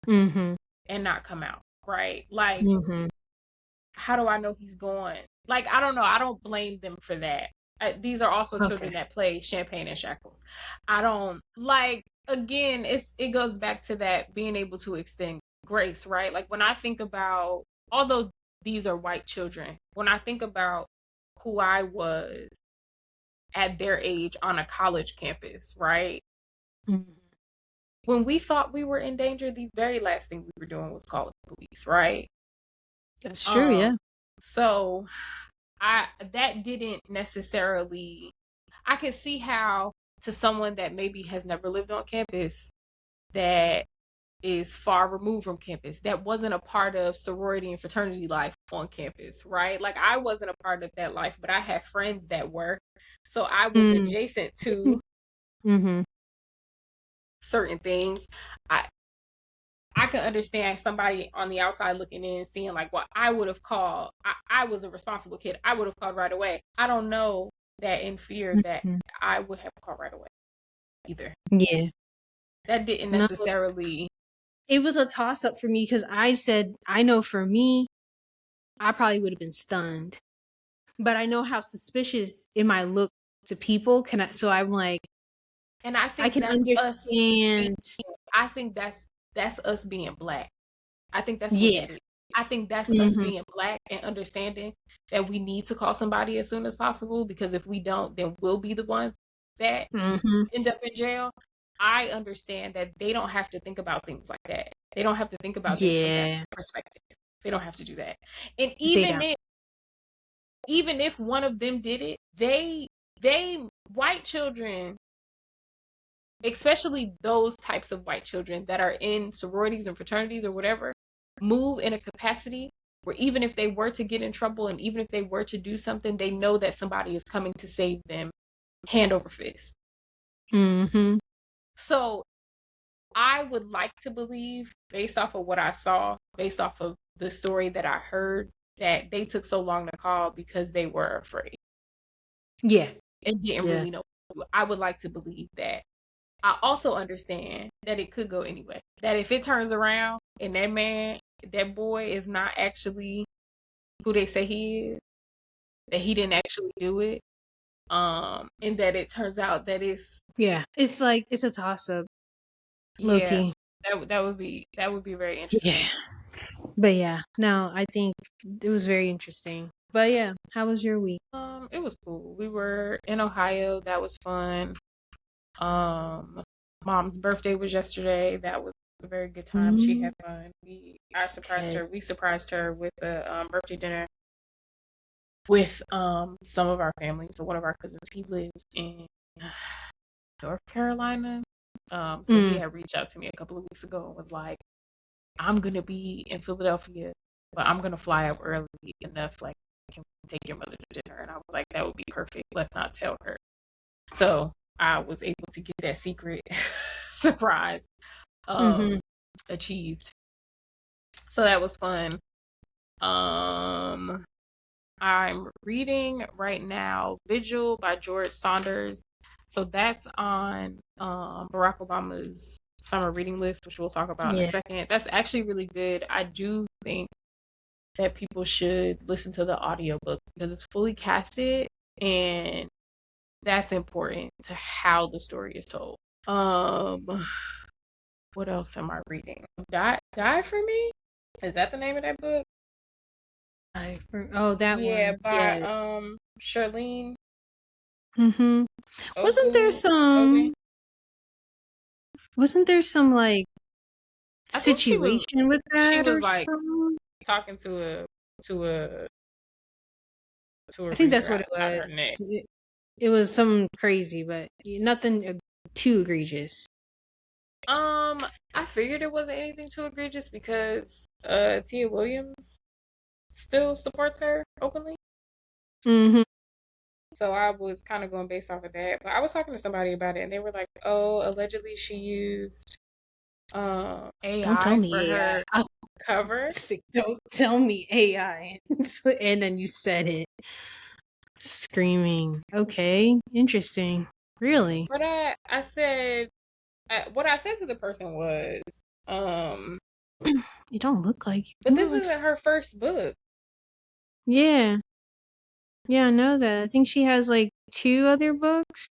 Mm-hmm. and not come out. Right? Like, Mm-hmm. how do I know he's going? Like, I don't know. I don't blame them for that. These are also Okay. children that play champagne and shackles. I don't like. Again, it goes back to that being able to extend grace, right? Like when I think about, although these are white children, when I think about who I was at their age on a college campus, right? Mm-hmm. When we thought we were in danger, the very last thing we were doing was calling the police, right? That's true. Um, Yeah. so I that didn't necessarily I could see how to someone that maybe has never lived on campus, that is far removed from campus, that wasn't a part of sorority and fraternity life on campus, right? Like I wasn't a part of that life, but I had friends that were. So I was Mm-hmm. adjacent to Mm-hmm. certain things. I I can understand somebody on the outside looking in, seeing like what I would have called. I was a responsible kid. I would have called right away. I don't know that in fear that Mm-hmm. I would have called right away either. Yeah. That didn't No, necessarily. it was a toss up for me because I said I know for me, I probably would have been stunned, but I know how suspicious it might look to people. Can I? So I'm like, And I I think can that's us. Being, understand. I think that's us being black. I think that's what Yeah. that is. I think that's us Mm-hmm. being black and understanding that we need to call somebody as soon as possible because if we don't, then we'll be the ones that Mm-hmm. end up in jail. I understand that they don't have to think about things like that. They don't have to think about things from that Yeah. perspective. They don't have to do that. And They don't. even if one of them did it, they white children, especially those types of white children that are in sororities and fraternities or whatever, move in a capacity where even if they were to get in trouble and even if they were to do something, they know that somebody is coming to save them hand over fist. Mm-hmm. So I would like to believe, based off of what I saw, based off of the story that I heard, that they took so long to call because they were afraid. Yeah. And didn't really know. I would like to believe that. I also understand that it could go anyway. That if it turns around and that man, that boy is not actually who they say he is, that he didn't actually do it, and that it turns out that it's it's like it's a toss up. yeah, Low-key. that would be very interesting. Yeah. But yeah, no, I think it was very interesting. But yeah, how was your week? It was cool. We were in Ohio. That was fun. Mom's birthday was yesterday. That was a very good time. She had fun. I surprised her. We surprised her with a birthday dinner with some of our family. So one of our cousins, he lives in North Carolina. So he had reached out to me a couple of weeks ago and was like, I'm gonna be in Philadelphia, but I'm gonna fly up early enough, like, can we take your mother to dinner? And I was like, that would be perfect. Let's not tell her. So I was able to get that secret surprise achieved. So that was fun. I'm reading right now Vigil by George Saunders. So that's on Barack Obama's summer reading list, which we'll talk about in a second. That's actually really good. I do think that people should listen to the audiobook because it's fully casted and that's important to how the story is told. What else am I reading? Die for Me? Is that the name of that book? That one. Yeah, by Charlene. Wasn't there some like situation with that? She was or like something? talking to a I think that's what it was. It was something crazy, but nothing too egregious. I figured it wasn't anything too egregious because Tia Williams still supports her openly. So I was kind of going based off of that. But I was talking to somebody about it and they were like, oh, allegedly she used AI Don't tell me for AI. her cover. Don't tell me AI. And then you said it. Screaming. Okay, interesting. Really? But I said, what I said to the person was, you don't look like it. But this isn't her first book. Yeah. Yeah, I know that. I think she has like 2 other books.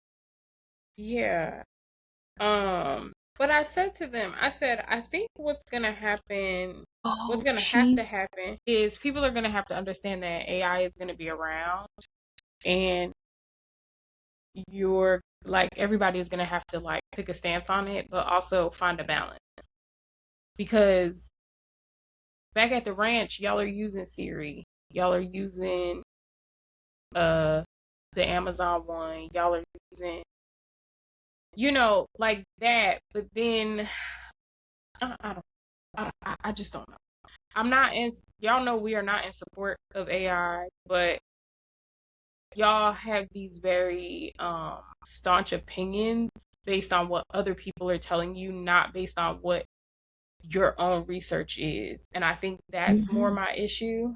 Yeah. But I said to them, I said, I think what's gonna happen, what's gonna have to happen is people are gonna have to understand that AI is gonna be around and you're like everybody is gonna have to like pick a stance on it, but also find a balance. Because back at the ranch, y'all are using Siri. Y'all are using the Amazon one. Y'all are using like that, but then I just don't know. I'm not in, y'all know we are not in support of AI, but y'all have these very staunch opinions based on what other people are telling you, not based on what your own research is. And I think that's more my issue.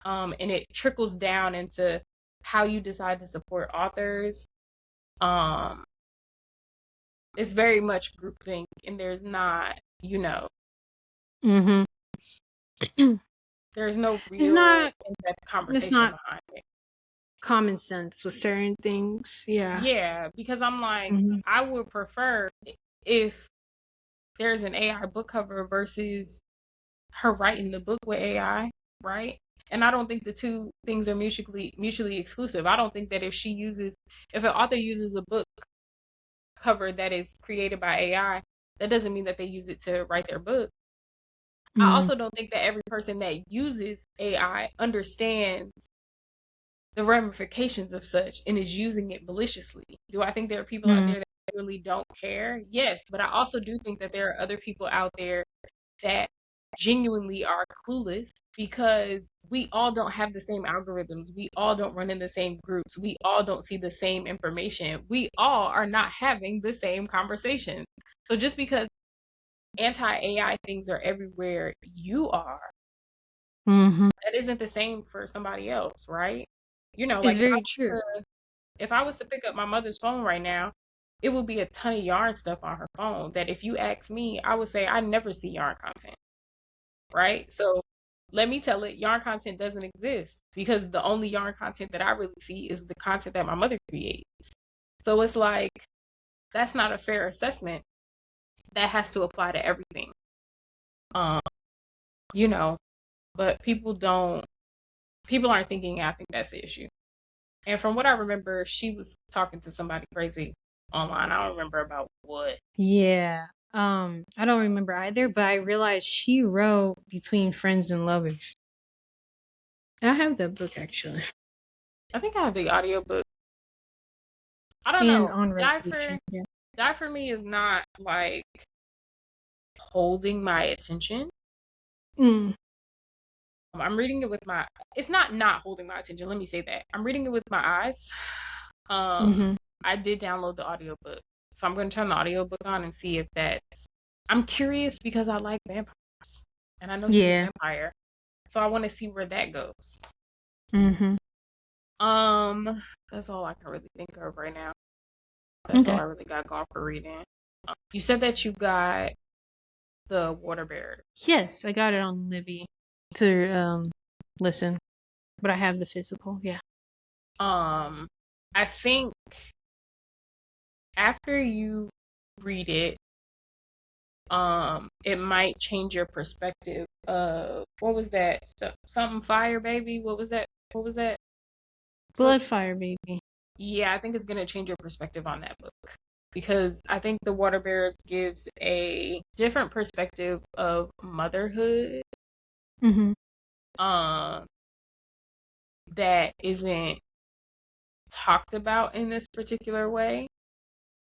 And it trickles down into how you decide to support authors. It's very much groupthink, and there's not, there's no real in-depth conversation behind it. Common sense with certain things. Yeah, because I'm like, I would prefer if there's an AI book cover versus her writing the book with AI, right? And I don't think the two things are mutually exclusive. I don't think that if an author uses a book cover that is created by AI, that doesn't mean that they use it to write their book. I also don't think that every person that uses AI understands the ramifications of such and is using it maliciously. Do I think there are people out there that really don't care? Yes, but I also do think that there are other people out there that genuinely are clueless because we all don't have the same algorithms. We all don't run in the same groups. We all don't see the same information. We all are not having the same conversation. So just because anti-AI things are everywhere you are, that isn't the same for somebody else, right? You know, It's like very true. if I was to pick up my mother's phone right now, it would be a ton of yarn stuff on her phone that if you ask me, I would say I never see yarn content, right? So let me tell it, yarn content doesn't exist because the only yarn content that I really see is the content that my mother creates. So it's like, that's not a fair assessment. That has to apply to everything. You know, but people aren't thinking, I think that's the issue. And from what I remember, she was talking to somebody crazy online. I don't remember about what. Yeah. I don't remember either, but I realized she wrote Between Friends and Lovers. I have that book actually. I think I have the audiobook. I don't And know. On Resolution. Yeah. Die for me is not like holding my attention. I'm reading it with my. It's not holding my attention. Let me say that. I'm reading it with my eyes. I did download the audiobook, so I'm going to turn the audiobook on and see if that's. I'm curious because I like vampires, and I know he's a vampire, so I want to see where that goes. That's all I can really think of right now. That's all I really got going for reading. You said that you got the Waterbearers. Yes, I got it on Libby to listen, but I have the physical. Yeah. I think after you read it, it might change your perspective of what was that? Something fire, baby. What was that? Bloodfire, baby. Yeah, I think it's gonna change your perspective on that book because I think the Waterbearers gives a different perspective of motherhood. That isn't talked about in this particular way.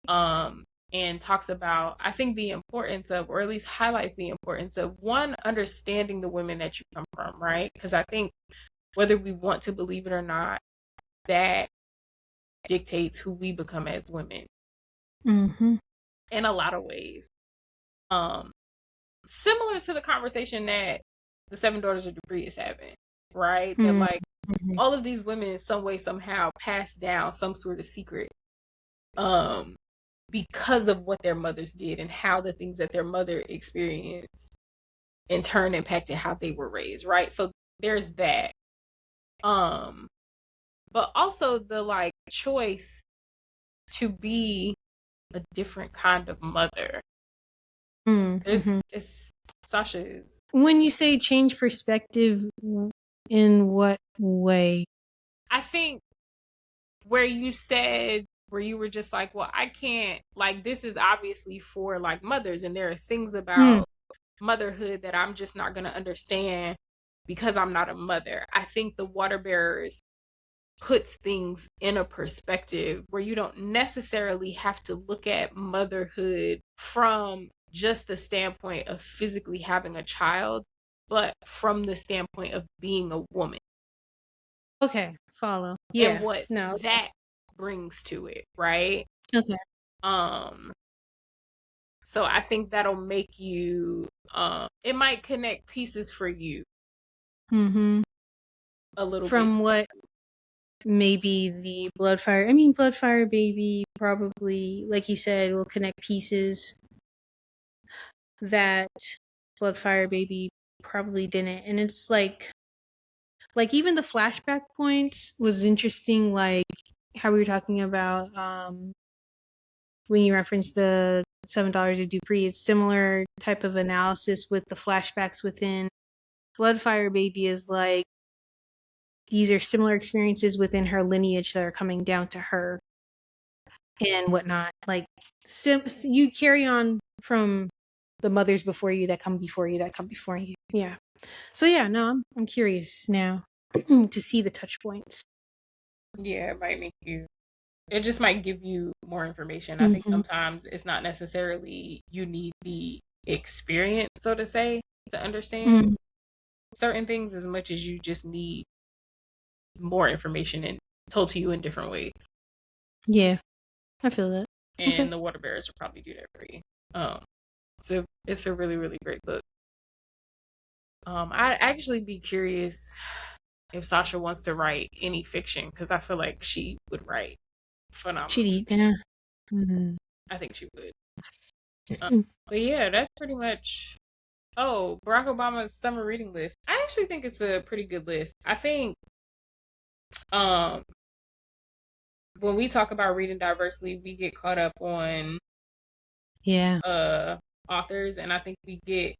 And talks about, I think, the importance of, or at least highlights the importance of, one, understanding the women that you come from, right? Because I think whether we want to believe it or not, that dictates who we become as women. In a lot of ways. Similar to the conversation that the Seven Daughters of Dupree is having, right? That like all of these women, some way, somehow, pass down some sort of secret. Because of what their mothers did and how the things that their mother experienced in turn impacted how they were raised, right? So there's that. But also the like choice to be a different kind of mother. It's Sasha's. When you say change perspective, in what way? I think where you were just like, well, I can't, like, this is obviously for like mothers, and there are things about motherhood that I'm just not going to understand because I'm not a mother. I think the Waterbearers puts things in a perspective where you don't necessarily have to look at motherhood from just the standpoint of physically having a child, but from the standpoint of being a woman. Okay, follow. Yeah. And what that brings to it, right? Okay. So I think that'll make you it might connect pieces for you. A little from bit. What maybe the Bloodfire baby probably, like you said, will connect pieces that Bloodfire baby probably didn't. And it's like even the flashback points was interesting, like how we were talking about when you referenced the $7 of Dupree. It's similar type of analysis with the flashbacks within Bloodfire baby. Is like these are similar experiences within her lineage that are coming down to her and whatnot. Like you carry on from the mothers before you that come before you that come before you. Yeah. So yeah, no, I'm curious now to see the touch points. Yeah, it just might give you more information. I think sometimes it's not necessarily you need the experience, so to say. to understand certain things as much as you just need more information and told to you in different ways. Yeah, I feel that. And the Waterbearers will probably do that for you. So it's a really, really great book. I'd actually be curious if Sasha wants to write any fiction, because I feel like she would write phenomenal. She'd eat dinner. I think she would. But yeah, that's pretty much. Oh, Barack Obama's summer reading list. I actually think it's a pretty good list. I think when we talk about reading diversely, we get caught up on authors, and I think we get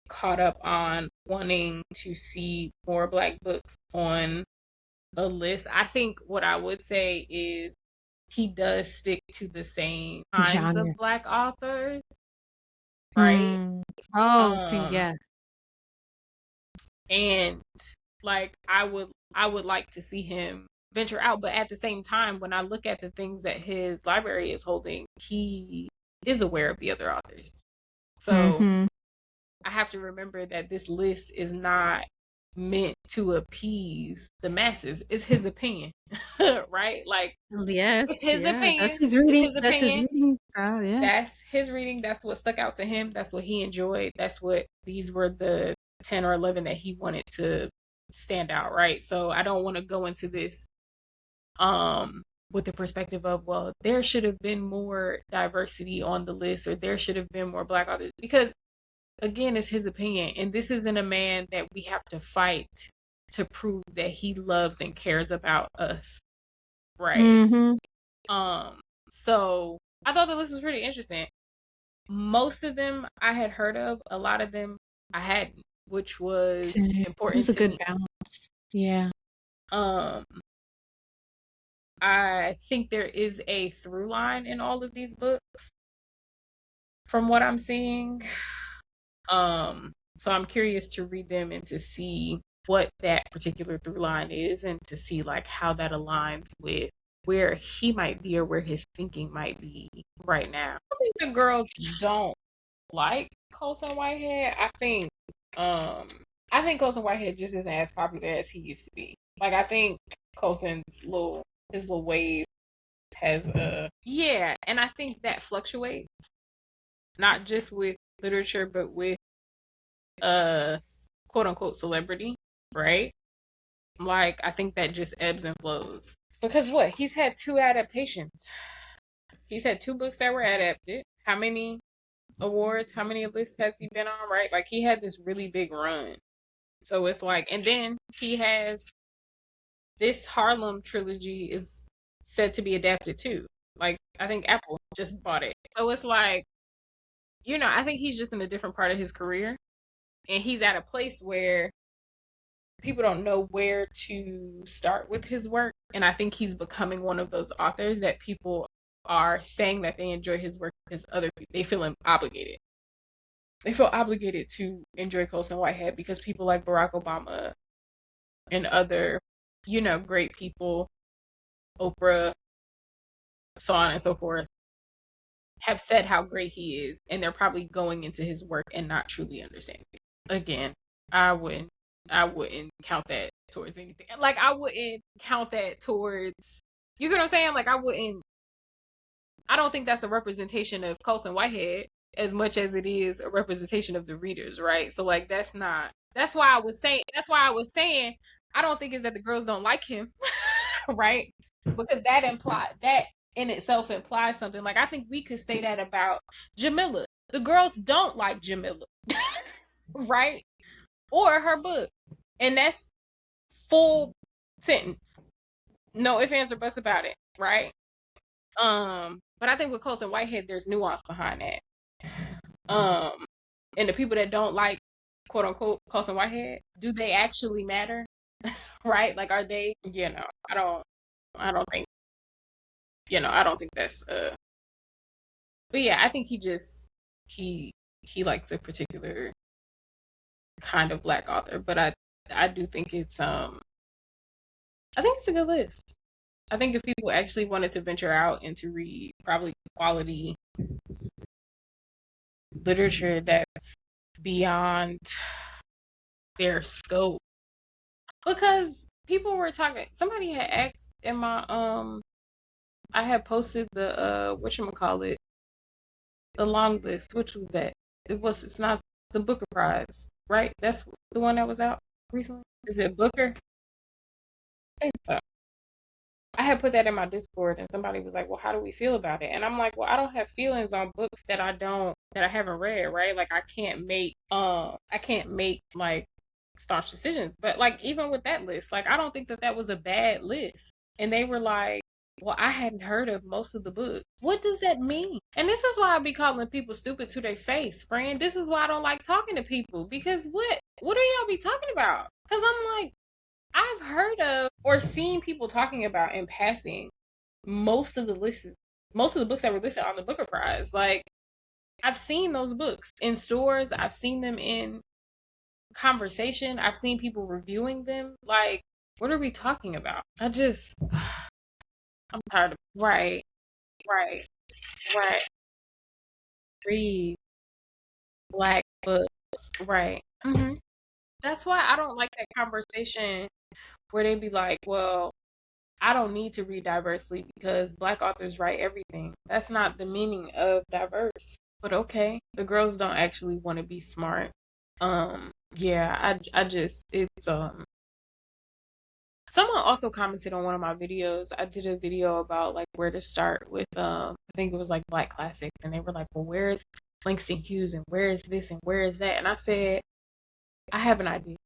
caught up on wanting to see more Black books on a list. I think what I would say is he does stick to the same kinds of Black authors, right? Yes. And like I would like to see him venture out, but at the same time, when I look at the things that his library is holding, he is aware of the other authors. So I have to remember that this list is not meant to appease the masses. It's his opinion, right? Like, yes, it's his opinion. That's his reading. That's his reading. Yeah. That's his reading. That's what stuck out to him. That's what he enjoyed. That's what these were the 10 or 11 that he wanted to stand out, right? So I don't want to go into this with the perspective of, well, there should have been more diversity on the list, or there should have been more Black authors, because again, it's his opinion, and this isn't a man that we have to fight to prove that he loves and cares about us, right? So I thought the list was pretty interesting. Most of them I had heard of, a lot of them I hadn't, which was important. It was a good balance. Yeah. I think there is a through line in all of these books from what I'm seeing. So I'm curious to read them and to see what that particular through line is, and to see like how that aligns with where he might be or where his thinking might be right now. I think the girls don't like Colson Whitehead. I think Colson Whitehead just isn't as popular as he used to be. Like, I think Colson's his little wave has and I think that fluctuates, not just with literature, but with quote unquote celebrity, right? Like, I think that just ebbs and flows. Because what? He's had 2 adaptations. He's had 2 books that were adapted. How many awards, how many lists has he been on, right? Like, he had this really big run. So it's like, and then he has this Harlem trilogy is said to be adapted too. Like, I think Apple just bought it. So it's like, I think he's just in a different part of his career. And he's at a place where people don't know where to start with his work. And I think he's becoming one of those authors that people are saying that they enjoy his work because other people, they feel obligated. They feel obligated to enjoy Colson Whitehead because people like Barack Obama and other, great people, Oprah, so on and so forth, have said how great he is, and they're probably going into his work and not truly understanding it. Again, I wouldn't count that towards anything. Like, I wouldn't count that towards, you get what I'm saying? Like, I don't think that's a representation of Colson Whitehead as much as it is a representation of the readers, right? So like, that's why I was saying I don't think it's that the girls don't like him, right? Because that in itself implies something. Like, I think we could say that about Jamila. The girls don't like Jamila, right? Or her book. And that's full sentence. No ifs, ands, or buts about it, right? But I think with Colson Whitehead, there's nuance behind that. And the people that don't like, quote unquote, Colson Whitehead, do they actually matter? Right? Like, are they, I don't think, I don't think that's, but yeah, I think he likes a particular kind of Black author, but I do think it's, I think it's a good list. I think if people actually wanted to venture out and to read probably quality literature that's beyond their scope. Because people were talking, somebody had asked in my I had posted the whatchamacallit, the long list. Which was that? It's not the Booker Prize, right? That's the one that was out recently. Is it Booker? I think so. I had put that in my Discord and somebody was like, "Well, how do we feel about it?" And I'm like, "Well, I don't have feelings on books that I haven't read, right? Like I can't make like staunch decisions. But like even with that list, like I don't think that that was a bad list." And they were like, "Well, I hadn't heard of most of the books." What does that mean? And this is why I be calling people stupid to their face, friend. This is why I don't like talking to people because what do y'all be talking about? Because I'm like, I've heard of or seen people talking about in passing most of the lists, most of the books that were listed on the Booker Prize. Like, I've seen those books in stores, I've seen them in conversation, I've seen people reviewing them. Like, what are we talking about? I'm tired of, right, right, right. Read black books, right. That's why I don't like that conversation where they be like, well, I don't need to read diversely because black authors write everything. That's not the meaning of diverse. But okay, the girls don't actually want to be smart. Yeah, I just it's someone also commented on one of my videos. I did a video about like where to start with I think it was like Black Classics and they were like, "Well, where is Langston Hughes and where is this and where is that?" And I said, "I have an idea.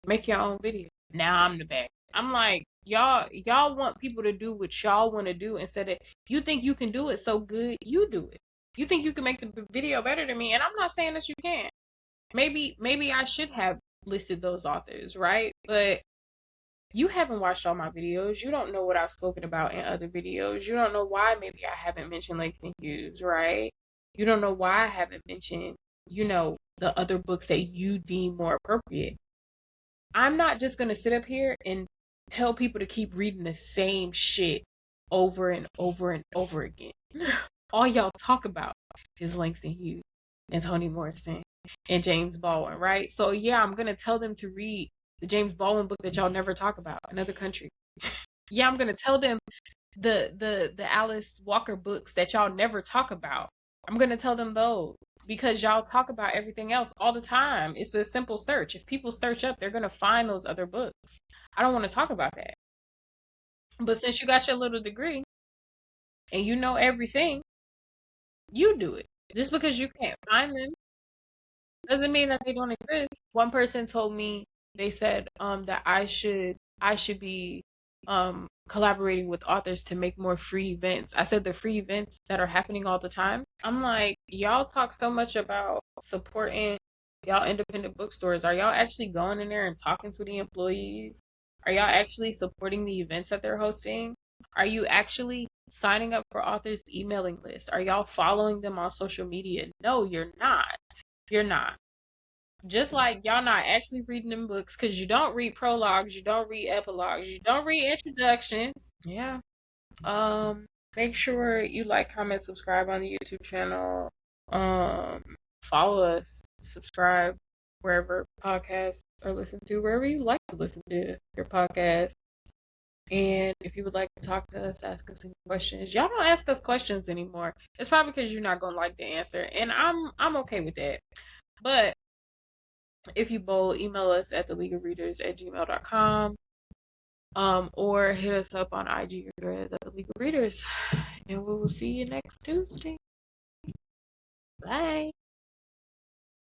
Make your own video." Now I'm the bad. I'm like, y'all want people to do what y'all want to do instead of you think you can do it so good, you do it. You think you can make the video better than me, and I'm not saying that you can't. Maybe I should have listed those authors, right? But you haven't watched all my videos. You don't know what I've spoken about in other videos. You don't know why maybe I haven't mentioned Langston Hughes, right? You don't know why I haven't mentioned, the other books that you deem more appropriate. I'm not just gonna sit up here and tell people to keep reading the same shit over and over and over again. All y'all talk about is Langston Hughes and Toni Morrison and James Baldwin, right? So yeah, I'm gonna tell them to read the James Baldwin book that y'all never talk about, Another Country. Yeah, I'm gonna tell them the Alice Walker books that y'all never talk about. I'm gonna tell them those because y'all talk about everything else all the time. It's a simple search. If people search up, they're gonna find those other books. I don't want to talk about that. But since you got your little degree and you know everything, you do it. Just because you can't find them doesn't mean that they don't exist. One person told me they said that I should be collaborating with authors to make more free events. I said the free events that are happening all the time. I'm like, y'all talk so much about supporting y'all independent bookstores. Are y'all actually going in there and talking to the employees? Are y'all actually supporting the events that they're hosting? Are you actually signing up for authors' emailing list? Are y'all following them on social media? No, you're not. You're not. Just like y'all not actually reading them books because you don't read prologues, you don't read epilogues, you don't read introductions. Yeah. Make sure you like, comment, subscribe on the YouTube channel. Um, Follow us, subscribe wherever podcasts are listened to, wherever you like to listen to your podcast. And if you would like to talk to us, ask us any questions. Y'all don't ask us questions anymore. It's probably because you're not gonna like the answer, and I'm okay with that. But if you bowl, email us at theleagueofreaders@gmail.com, or hit us up on IG&Threads at the League of Readers, and we will see you next Tuesday. Bye.